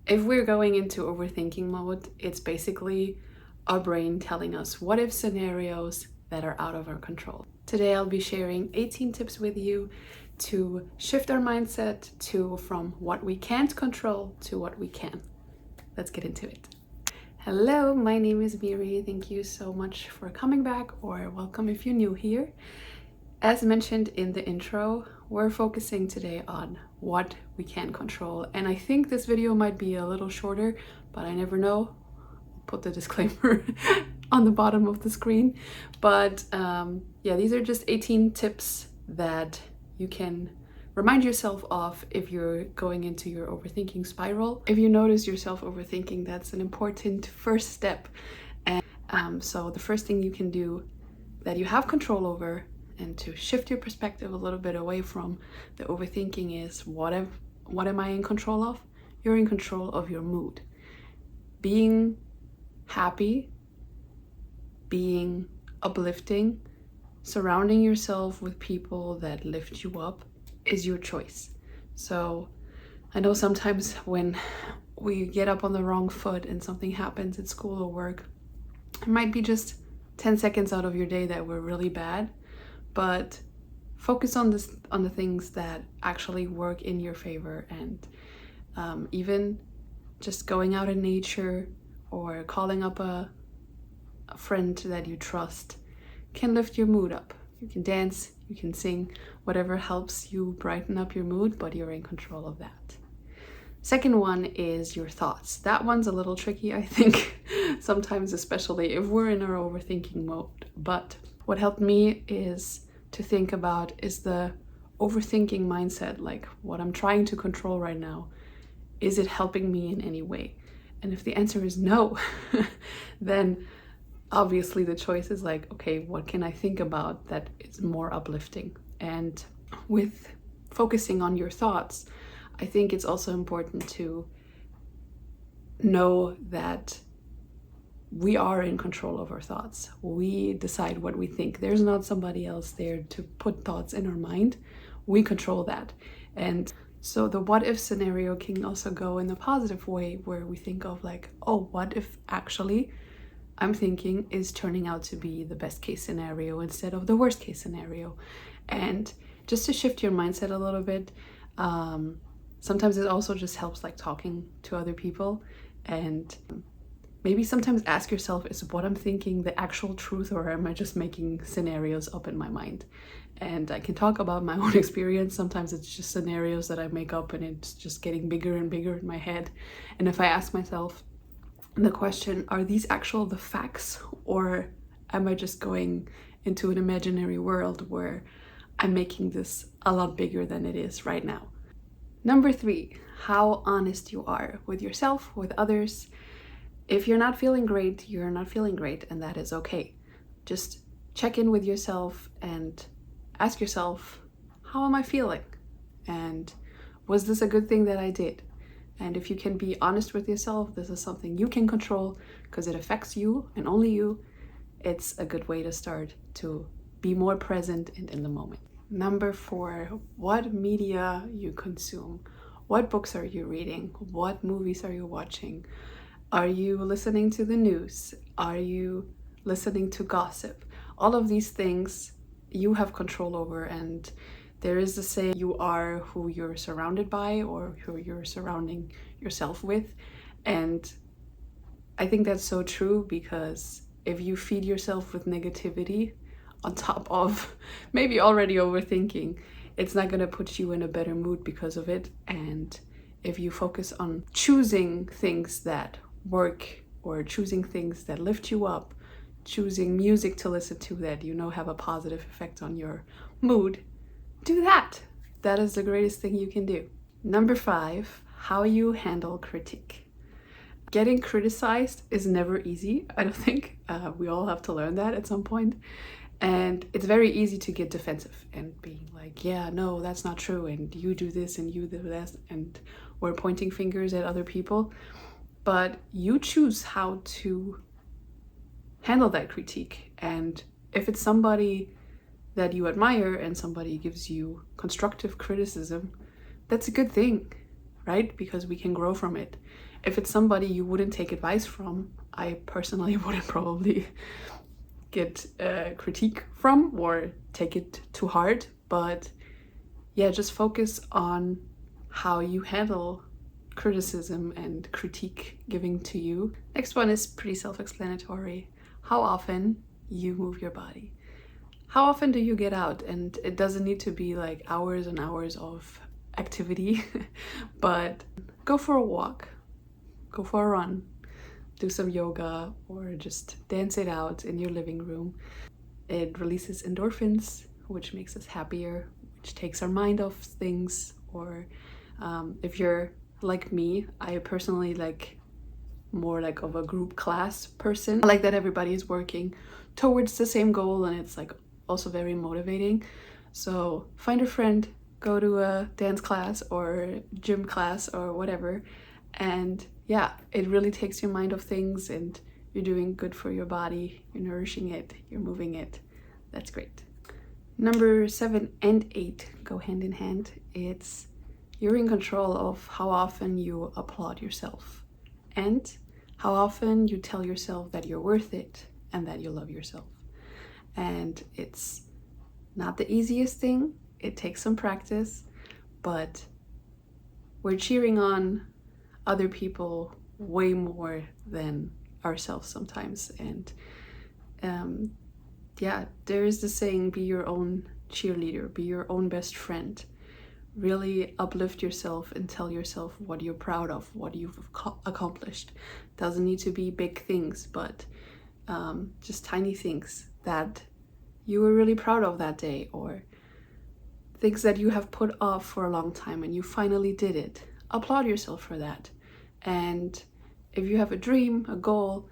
If we're going into overthinking mode, it's basically our brain telling us what if scenarios that are out of our control. Today I'll be sharing 18 tips with you to shift our mindset from what we can't control to what we can. Let's get into it. Hello, my name is Miri. Thank you so much for coming back, or welcome if you're new here. As mentioned in the intro, we're focusing today on what we can control. And I think this video might be a little shorter, but I never know. I'll put the disclaimer on the bottom of the screen. But yeah, these are just 18 tips that you can remind yourself of if you're going into your overthinking spiral. If you notice yourself overthinking, that's an important first step. And so the first thing you can do that you have control over, and to shift your perspective a little bit away from the overthinking, is what am I in control of? You're in control of your mood. Being happy, being uplifting, surrounding yourself with people that lift you up is your choice. So I know sometimes when we get up on the wrong foot and something happens at school or work, it might be just 10 seconds out of your day that were really bad. But focus on the things that actually work in your favor, and even just going out in nature or calling up a friend that you trust can lift your mood up. You can dance, you can sing, whatever helps you brighten up your mood, but you're in control of that. Second one is your thoughts. That one's a little tricky, I think, sometimes, especially if we're in our overthinking mode. But what helped me is to think about, is the overthinking mindset, like what I'm trying to control right now, is it helping me in any way? And if the answer is no, then obviously the choice is like, okay, what can I think about that is more uplifting? And with focusing on your thoughts, I think it's also important to know that we are in control of our thoughts. We decide what we think. There's not somebody else there to put thoughts in our mind. We control that. And so the what if scenario can also go in a positive way, where we think of like, oh, what if actually I'm thinking is turning out to be the best case scenario instead of the worst case scenario. And just to shift your mindset a little bit, sometimes it also just helps like talking to other people, and maybe sometimes ask yourself, is what I'm thinking the actual truth, or am I just making scenarios up in my mind? And I can talk about my own experience. Sometimes it's just scenarios that I make up, and it's just getting bigger and bigger in my head. And if I ask myself the question, are these actual the facts, or am I just going into an imaginary world where I'm making this a lot bigger than it is right now? Number 3, how honest you are with yourself, with others. If you're not feeling great, you're not feeling great, and that is okay. Just check in with yourself and ask yourself, how am I feeling? And was this a good thing that I did? And if you can be honest with yourself, this is something you can control because it affects you and only you. It's a good way to start to be more present and in the moment. Number 4, what media you consume. What books are you reading? What movies are you watching? Are you listening to the news? Are you listening to gossip? All of these things you have control over, and there is the saying, you are who you're surrounded by, or who you're surrounding yourself with. And I think that's so true, because if you feed yourself with negativity on top of maybe already overthinking, it's not going to put you in a better mood because of it. And if you focus on choosing things that work, or choosing things that lift you up, choosing music to listen to that you know have a positive effect on your mood, do that. That is the greatest thing you can do. Number 5, how you handle critique. Getting criticized is never easy, I don't think. We all have to learn that at some point. And it's very easy to get defensive and being like, yeah, no, that's not true, and you do this and you do that, and we're pointing fingers at other people. But you choose how to handle that critique. And if it's somebody that you admire and somebody gives you constructive criticism, that's a good thing. right? Because we can grow from it. If it's somebody you wouldn't take advice from, I personally wouldn't probably get critique from or take it too hard. But yeah, just focus on how you handle criticism and critique giving to you. Next one is pretty self-explanatory. How often you move your body. How often do you get out? And it doesn't need to be like hours and hours of activity, but go for a walk, go for a run, do some yoga, or just dance it out in your living room. It releases endorphins, which makes us happier, which takes our mind off things. Or if you're like me, I personally like more like of a group class person. I like that everybody is working towards the same goal, and it's like also very motivating. So find a friend, go to a dance class or gym class or whatever, and yeah, it really takes your mind off things, and you're doing good for your body, you're nourishing it, you're moving it. That's great. Number 7 and 8 go hand in hand. It's you're in control of how often you applaud yourself and how often you tell yourself that you're worth it and that you love yourself. And it's not the easiest thing. It takes some practice, but we're cheering on other people way more than ourselves sometimes. And yeah, there is the saying, be your own cheerleader, be your own best friend. Really uplift yourself and tell yourself what you're proud of, what you've accomplished. Doesn't need to be big things, but just tiny things that you were really proud of that day, or things that you have put off for a long time and you finally did it. Applaud yourself for that. And if you have a dream, a goal,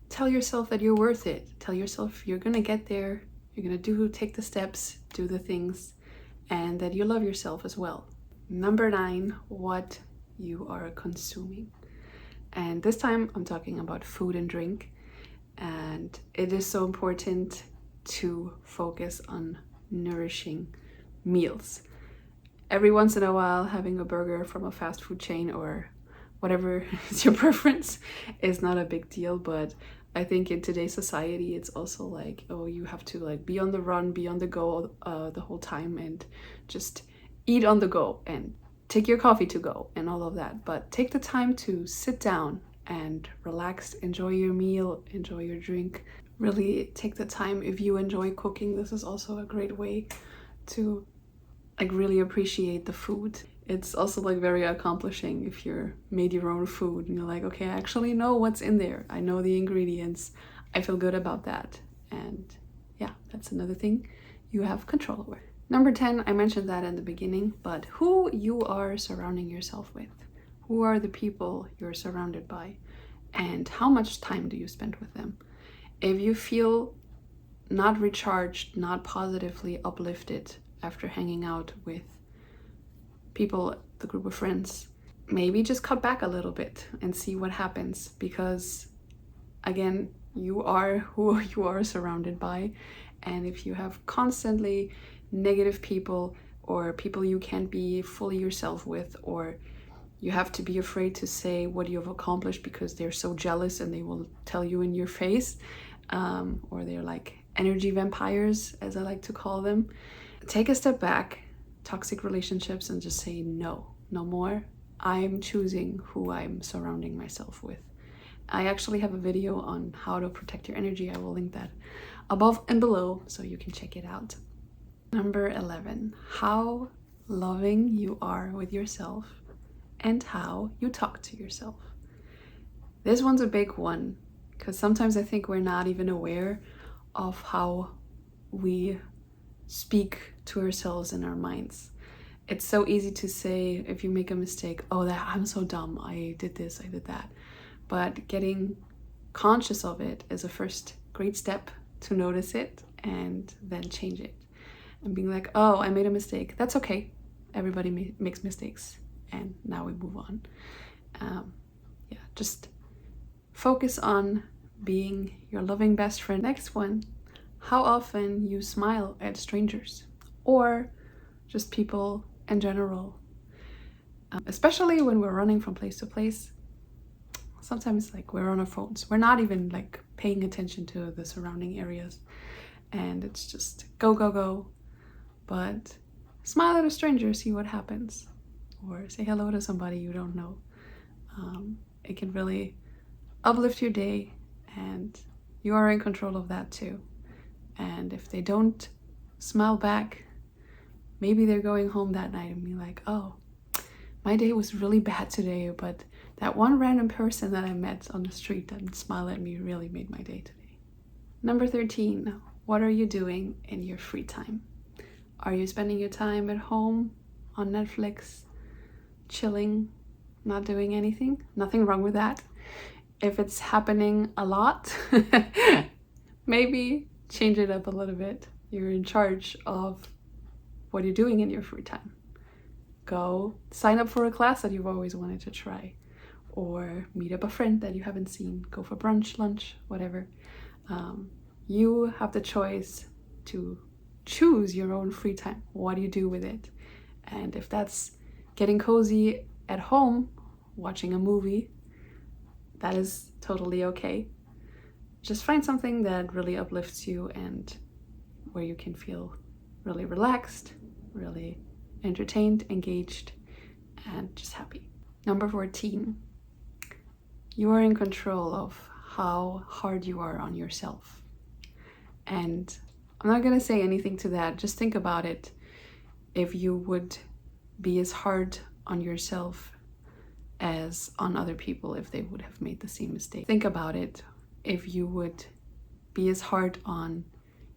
tell yourself that you're worth it. Tell yourself you're gonna get there, you're gonna take the steps, do the things, and that you love yourself as well. Number 9, what you are consuming. And this time I'm talking about food and drink. And it is so important to focus on nourishing meals. Every once in a while, having a burger from a fast food chain or whatever is your preference is not a big deal, but I think in today's society it's also like, oh, you have to like be on the run, be on the go the whole time, and just eat on the go and take your coffee to go and all of that. But take the time to sit down and relax, enjoy your meal, enjoy your drink. Really take the time. If you enjoy cooking, this is also a great way to like really appreciate the food. It's also like very accomplishing if you're made your own food and you're like, okay, I actually know what's in there. I know the ingredients. I feel good about that. And yeah, that's another thing you have control over. Number 10, I mentioned that in the beginning, but who you are surrounding yourself with. Who are the people you're surrounded by? And how much time do you spend with them? If you feel not recharged, not positively uplifted after hanging out with people, the group of friends, maybe just cut back a little bit and see what happens, because again, you are who you are surrounded by. And if you have constantly negative people or people you can't be fully yourself with, or you have to be afraid to say what you have accomplished because they're so jealous and they will tell you in your face, or they're like energy vampires, as I like to call them, take a step back. Toxic relationships, and just say no more. I'm choosing who I'm surrounding myself with. I actually have a video on how to protect your energy. I will link that above and below so you can check it out. Number 11, how loving you are with yourself and how you talk to yourself. This one's a big one because sometimes I think we're not even aware of how we speak to ourselves in our minds. It's so easy to say if you make a mistake, oh, that I'm so dumb, I did this, I did that. But getting conscious of it is a first great step to notice it and then change it. And being like, oh, I made a mistake. That's okay. Everybody makes mistakes. And now we move on. Yeah, just focus on being your loving best friend. Next one, how often you smile at strangers or just people in general. Especially when we're running from place to place. Sometimes like we're on our phones. We're not even like paying attention to the surrounding areas. And it's just go, go, go. But smile at a stranger, see what happens. Or say hello to somebody you don't know. It can really uplift your day, and you are in control of that too. And if they don't smile back, maybe they're going home that night and be like, oh, my day was really bad today, but that one random person that I met on the street that smiled at me really made my day today. Number 13, what are you doing in your free time? Are you spending your time at home on Netflix, chilling, not doing anything? Nothing wrong with that. If it's happening a lot, maybe change it up a little bit. You're in charge of what you're doing in your free time. Go sign up for a class that you've always wanted to try, or meet up a friend that you haven't seen. Go for brunch, lunch, whatever. You have the choice to choose your own free time. What do you do with it? And if that's getting cozy at home, watching a movie, that is totally okay. Just find something that really uplifts you and where you can feel really relaxed, really entertained, engaged, and just happy. Number 14, you are in control of how hard you are on yourself. And I'm not gonna say anything to that, just think about it. If you would be as hard on yourself as on other people if they would have made the same mistake. Think about it. If you would be as hard on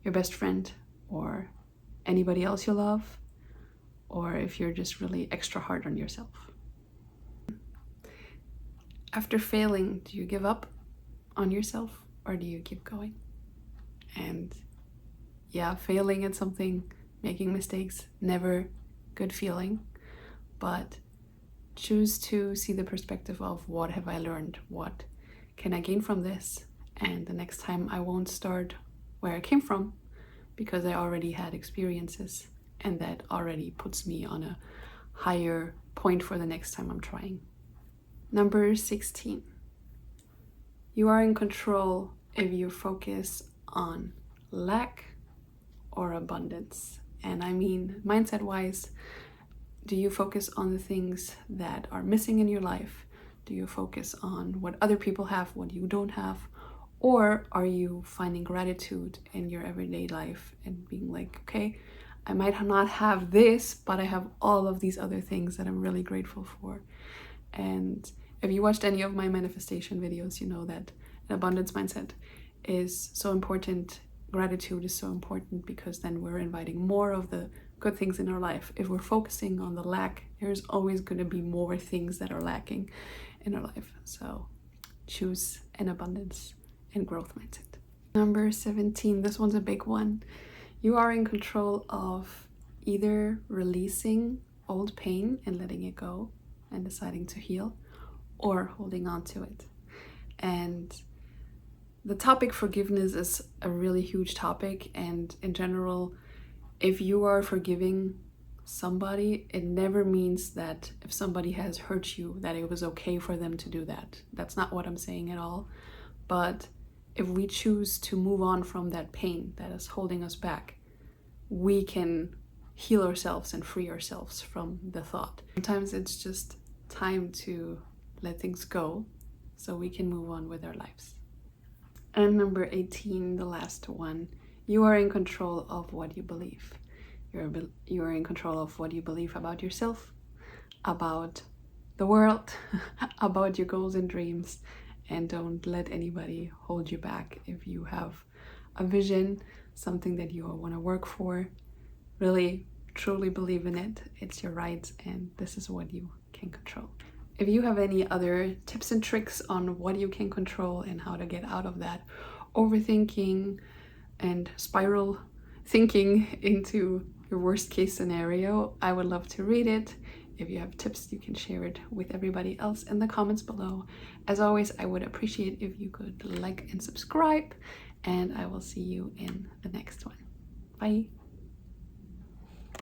your best friend or anybody else you love, or if you're just really extra hard on yourself. After failing, do you give up on yourself or do you keep going? And yeah, failing at something, making mistakes, never good feeling, but choose to see the perspective of what have I learned? What can I gain from this? And the next time I won't start where I came from because I already had experiences, and that already puts me on a higher point for the next time I'm trying. Number 16, you are in control if you focus on lack or abundance. And I mean, mindset wise, do you focus on the things that are missing in your life? Do you focus on what other people have, what you don't have? Or are you finding gratitude in your everyday life and being like, okay, I might not have this, but I have all of these other things that I'm really grateful for. And if you watched any of my manifestation videos, you know that an abundance mindset is so important. Gratitude is so important because then we're inviting more of the good things in our life. If we're focusing on the lack, there's always going to be more things that are lacking in our life. So choose an abundance and growth mindset. Number 17, this one's a big one. You are in control of either releasing old pain and letting it go and deciding to heal, or holding on to it. And the topic forgiveness is a really huge topic, and in general, if you are forgiving somebody, it never means that if somebody has hurt you, that it was okay for them to do that. That's not what I'm saying at all. But if we choose to move on from that pain that is holding us back, we can heal ourselves and free ourselves from the thought. Sometimes it's just time to let things go so we can move on with our lives. And number 18, the last one, you are in control of what you believe. You are in control of what you believe about yourself, about the world, about your goals and dreams, and don't let anybody hold you back. If you have a vision, something that you want to work for, really truly believe in it. It's your right, and this is what you can control. If you have any other tips and tricks on what you can control and how to get out of that overthinking and spiral thinking into your worst case scenario, I would love to read it. If you have tips, you can share it with everybody else in the comments below. As always, I would appreciate if you could like and subscribe, and I will see you in the next one. Bye.